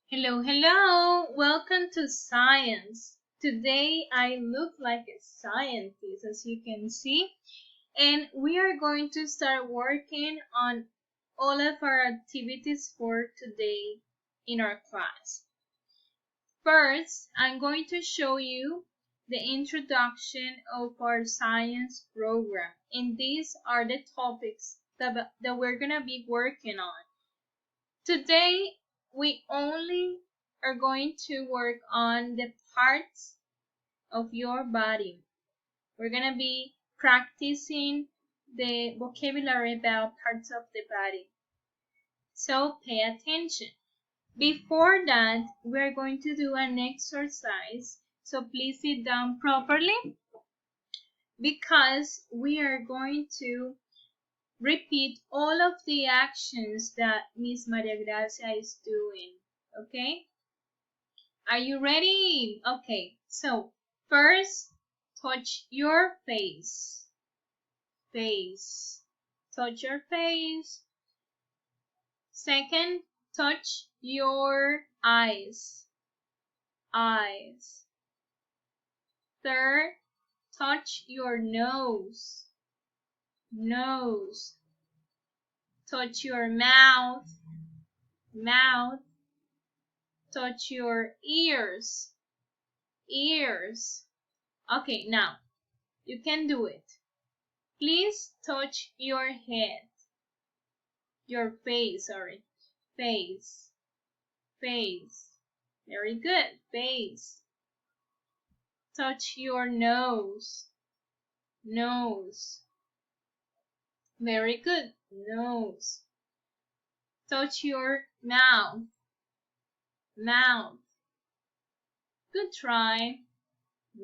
Hello, hello! Welcome to Science. Today I look like a scientist, as you can see, and we are going to start working on all of our activities for today in our class. First, I'm going to show you the introduction of our science program, and these are the topics that we're going to be working on. Today, we only are going to work on the parts of your body. We're going to be practicing the vocabulary about parts of the body. So pay attention. Before that, we're going to do an exercise. So please sit down properly because we are going to repeat all of the actions that Miss Maria Gracia is doing. Okay? Are you ready? Okay, so first, touch your face. Face. Touch your face. Second, touch your eyes. Eyes. Third, touch your nose. Nose. Touch your mouth. Mouth. Touch your ears. Ears. Okay, now you can do it. Please touch your head. Your face, sorry. Face. Face. Very good. Face. Touch your nose. Nose. Very good. Nose. Touch your mouth. Mouth. Good try.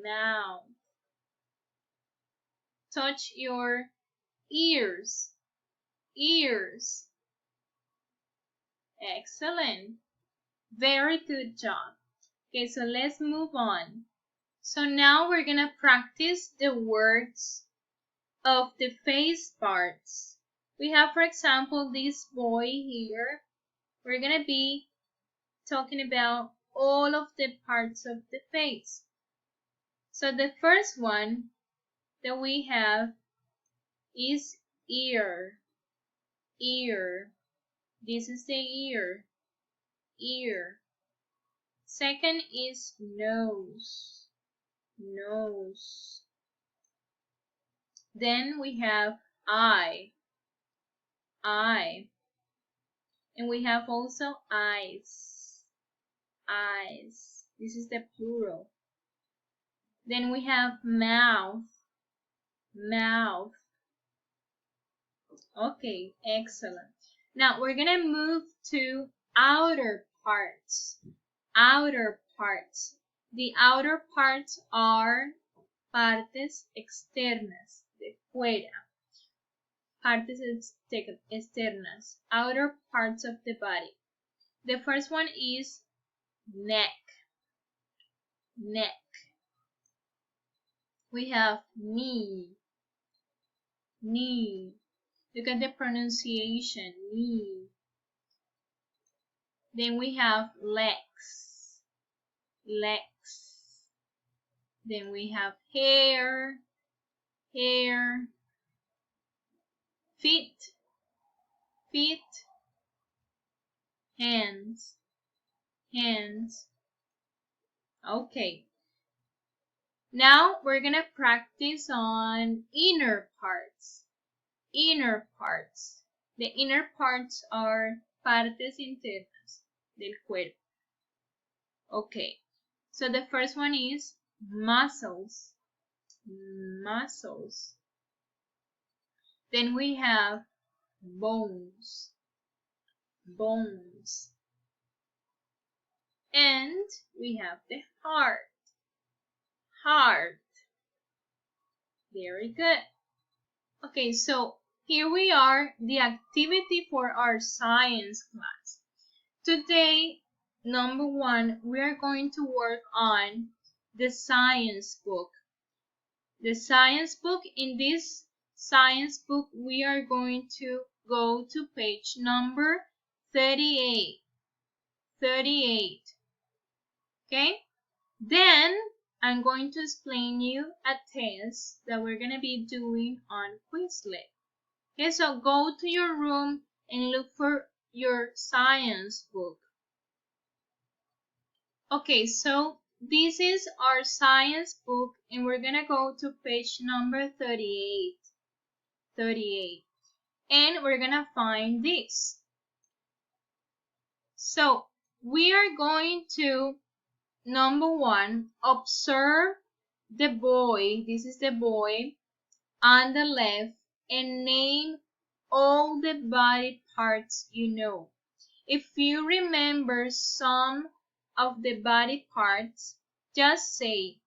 Mouth. Touch your ears. Ears. Excellent. Very good job. Okay, so let's move on. So now we're gonna practice the words of the face parts. We have, for example, this boy here. We're gonna be talking about all of the parts of the face. So the first one that we have is ear. Ear. This is the ear. Ear. Second is nose. Nose. Then we have eye. Eye. And we have also eyes. Eyes. This is the plural. Then we have mouth. Mouth. Okay, excellent. Now we're gonna move to outer parts. Outer parts. The outer parts are partes externas, de fuera. Partes externas, outer parts of the body. The first one is neck. Neck. We have knee. Knee. Look at the pronunciation, knee. Then we have legs. Legs. Then we have hair. Hair. Feet. Feet. Hands. Hands. Okay. Now we're gonna practice on inner parts. Inner parts. The inner parts are partes internas del cuerpo. Okay. So the first one is muscles. Muscles. Then we have bones. Bones. And we have the heart. Heart. Very good. Okay, so here we are, the activity for our science class. Today, number one, we are going to work on the science book. The science book, in this science book, we are going to go to page number 38. 38. Okay? Then I'm going to explain you a test that we're going to be doing on Quizlet. Okay, so go to your room and look for your science book. Okay, so this is our science book and we're going to go to page number 38. 38. And we're going to find this. So we are going to, number 1, observe the boy. This is the boy on the left and name all the body parts you know. If you remember some of the body parts, just say,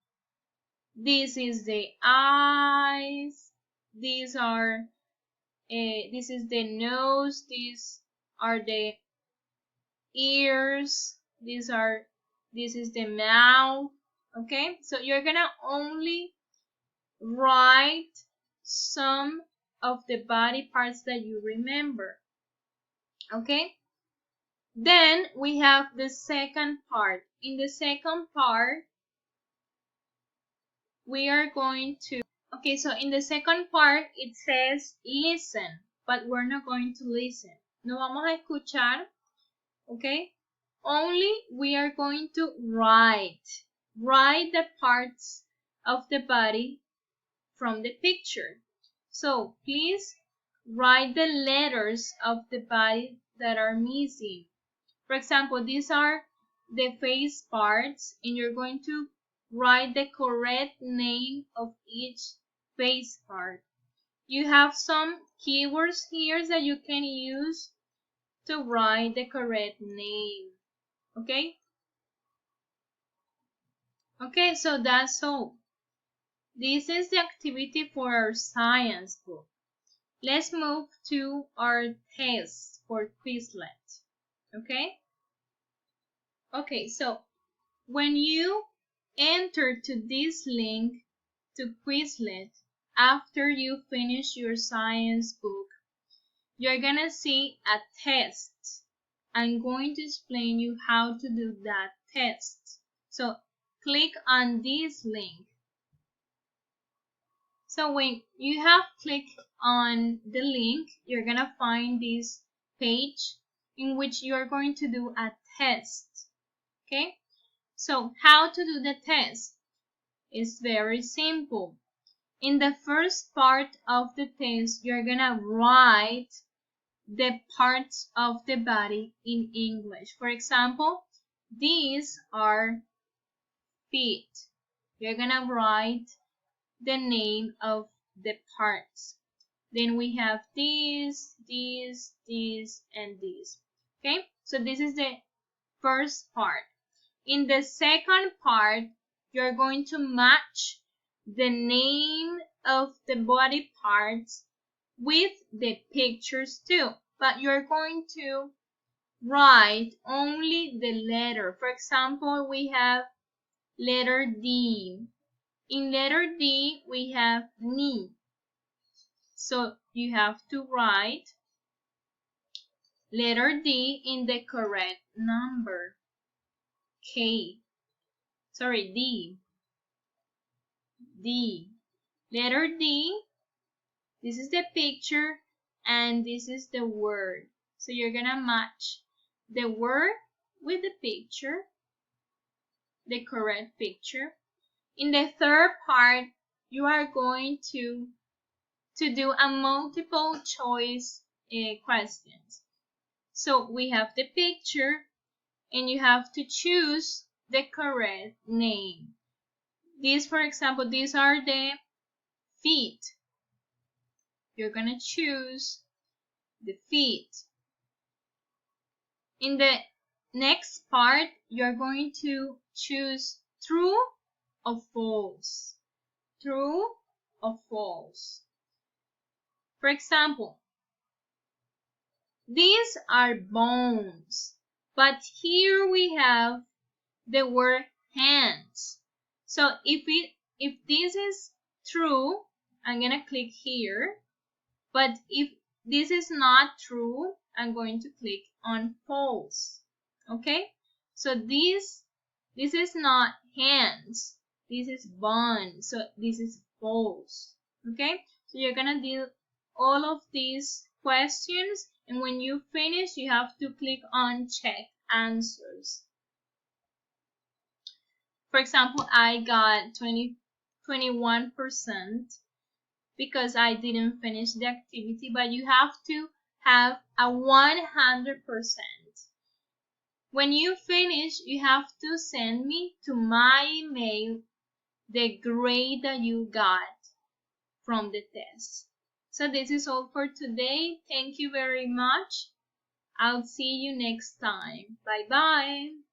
this is the eyes, this is the nose, these are the ears, this is the mouth. Okay, so you're gonna only write some of the body parts that you remember. Okay, then we have the second part. In the second part we are going to, okay, so in the second part it says listen, but we're not going to listen. No vamos a escuchar. Okay, only we are going to write the parts of the body from the picture. So please write the letters of the body that are missing. For example, these are the face parts and you're going to write the correct name of each face part. You have some keywords here that you can use to write the correct name. Okay? Okay, so that's all. This is the activity for our science book. Let's move to our test for Quizlet. Okay? Okay, so when you enter to this link to Quizlet after you finish your science book, you're gonna see a test. I'm going to explain you how to do that test. So click on this link. So when you have clicked on the link, you're gonna find this page in which you're going to do a test. Okay? So how to do the test? It's very simple. In the first part of the test, you're gonna write the parts of the body in English. For example, these are feet. You're gonna write the name of the parts. Then we have this, and this. Okay, so this is the first part. In the second part, you're going to match the name of the body parts with the pictures too, but you're going to write only the letter. For example, we have letter D. In letter D, we have knee. So you have to write letter D in the correct number. D. D. Letter D. This is the picture and this is the word. So you're gonna match the word with the picture, the correct picture. In the third part, you are going to do a multiple choice questions. So we have the picture and you have to choose the correct name. These, for example, these are the feet. You're gonna choose the feet. In the next part, you're going to choose true or false. True or false. For example, these are bones, but here we have the word hands. So if this is true, I'm gonna click here. But if this is not true, I'm going to click on false. Okay? So this is not hands. This is bond. So this is false. Okay? So you're gonna do all of these questions, and when you finish, you have to click on check answers. For example, I got 21% because I didn't finish the activity, but you have to have a 100%. When you finish, you have to send me to my email the grade that you got from the test. So this is all for today. Thank you very much. I'll see you next time. Bye bye.